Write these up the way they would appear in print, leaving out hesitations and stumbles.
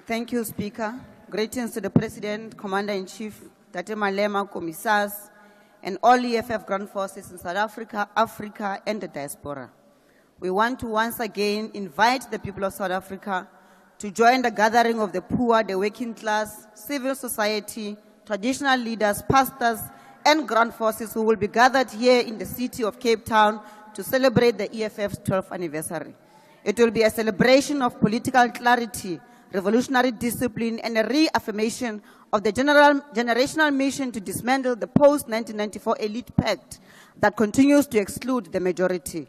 Thank you, Speaker. Greetings to the President, Commander-in-Chief, Tate Malema, Commissars, and all EFF ground forces in South Africa, Africa, and the diaspora. We want to once again invite the people of South Africa to join the gathering of the poor, the working class, civil society, traditional leaders, pastors, and ground forces who will be gathered here in the city of Cape Town to celebrate the EFF's 12th anniversary. It will be a celebration of political clarity, revolutionary discipline, and a reaffirmation of the generational mission to dismantle the post-1994 elite pact that continues to exclude the majority.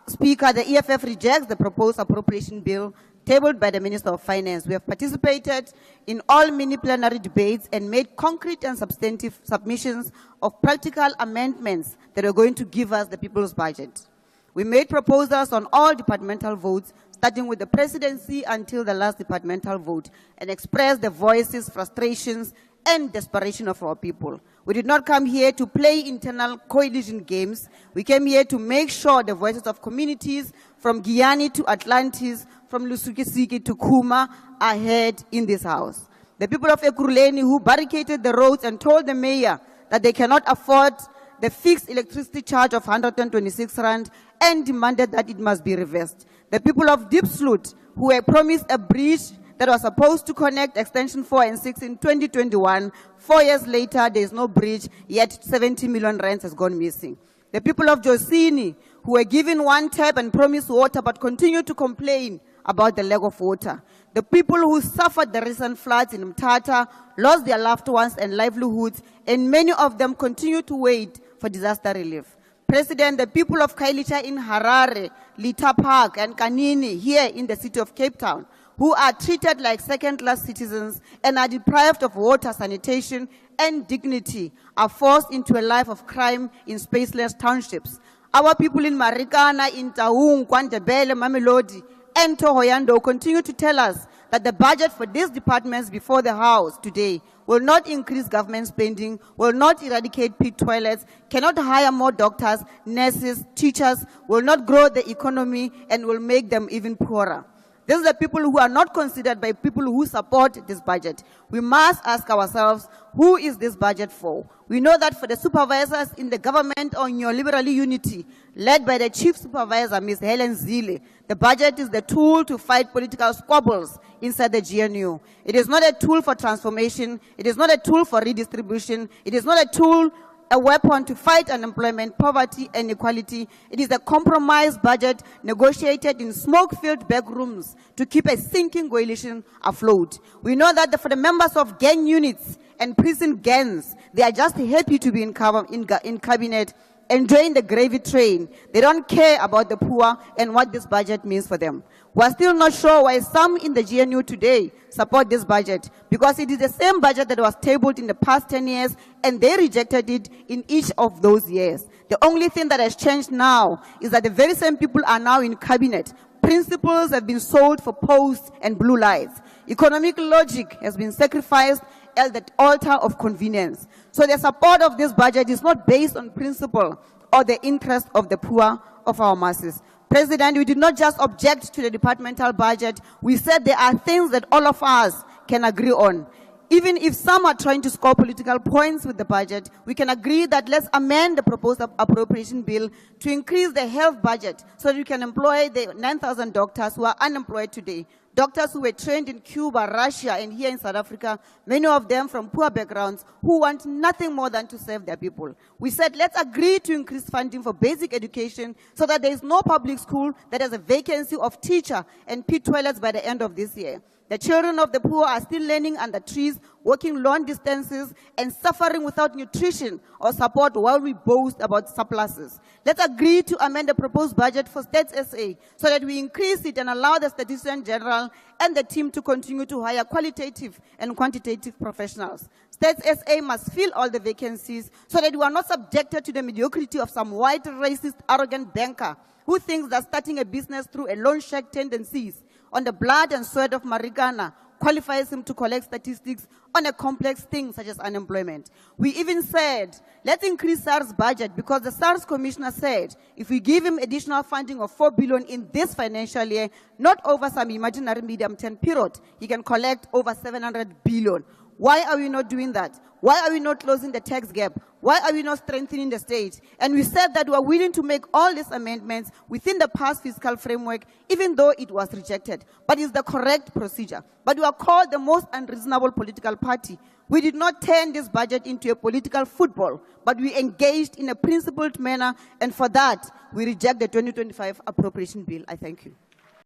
Speaker, the EFF rejects the proposed appropriation bill tabled by the Minister of Finance. We have participated in all mini-plenary debates and made concrete and substantive submissions of practical amendments that are going to give us the people's budget. We made proposals on all departmental votes, starting with the presidency until the last departmental vote, and expressed the voices, frustrations, and desperation of our people. We did not come here to play internal coalition games. We came here to make sure the voices of communities from Guyana to Atlantis, from Lusukisiki to Kuma are heard in this house. The people of Ekurhuleni who barricaded the roads and told the mayor that they cannot afford the fixed electricity charge of 126 rand and demanded that it must be reversed. The people of Diepsloot who were promised a bridge that was supposed to connect extension 4 and 6 in 2021. 4 years later, there is no bridge, yet 70 million rands has gone missing. The people of Josini who were given one tap and promised water but continue to complain about the lack of water. The people who suffered the recent floods in Mthatha, lost their loved ones and livelihoods, and many of them continue to wait for disaster relief. President, the people of Kailicha in Harare, Lita Park, and Kanini here in the city of Cape Town, who are treated like second-class citizens and are deprived of water, sanitation, and dignity, are forced into a life of crime in spaceless townships. Our people in Marikana, in Taung, Kwandebele, Mamelodi, and Tohoyando continue to tell us that the budget for these departments before the House today will not increase government spending, will not eradicate pit toilets, cannot hire more doctors, nurses, teachers, will not grow the economy, and will make them even poorer. These are the people who are not considered by people who support this budget. We must ask ourselves, who is this budget for? We know that for the supervisors in the government on neoliberal unity, led by the chief supervisor, Ms. Helen Zille, the budget is the tool to fight political squabbles inside the GNU. It is not a tool for transformation. It is not a tool for redistribution. It is not a tool, a weapon to fight unemployment, poverty, and inequality. It is a compromise budget negotiated in smoke-filled back rooms to keep a sinking coalition afloat. We know that for the members of gang units and prison gangs, they are just happy to be in cabinet, enjoying the gravy train. They don't care about the poor and what this budget means for them. We're still not sure why some in the GNU today support this budget, because it is the same budget that was tabled in the past 10 years, and they rejected it in each of those years. The only thing that has changed now is that the very same people are now in cabinet. Principles have been sold for posts and blue lights. Economic logic has been sacrificed at the altar of convenience. So the support of this budget is not based on principle or the interest of the poor of our masses. President, we did not just object to the departmental budget. We said there are things that all of us can agree on. Even if some are trying to score political points with the budget, we can agree that let's amend the proposed appropriation bill to increase the health budget so that we can employ the 9,000 doctors who are unemployed today. Doctors who were trained in Cuba, Russia, and here in South Africa, many of them from poor backgrounds, who want nothing more than to serve their people. We said, let's agree to increase funding for basic education so that there is no public school that has a vacancy of teacher and pit toilets by the end of this year. The children of the poor are still learning under trees, walking long distances, and suffering without nutrition or support while we boast about surpluses. Let's agree to amend the proposed budget for Stats SA so that we increase it and allow the Statistician General and the team to continue to hire qualitative and quantitative professionals. Stats SA must fill all the vacancies so that we are not subjected to the mediocrity of some white, racist, arrogant banker who thinks that starting a business through a loan shark tendencies on the blood and sweat of Marikana, qualifies him to collect statistics on a complex thing such as unemployment. We even said, let's increase SARS budget because the SARS commissioner said, if we give him additional funding of 4 billion in this financial year, not over some imaginary medium-term period, he can collect over 700 billion. Why are we not doing that? Why are we not closing the tax gap? Why are we not strengthening the state? And we said that we are willing to make all these amendments within the past fiscal framework, even though it was rejected. But it's the correct procedure. But we are called the most unreasonable political party. We did not turn this budget into a political football, but we engaged in a principled manner, and for that, we reject the 2025 appropriation bill. I thank you.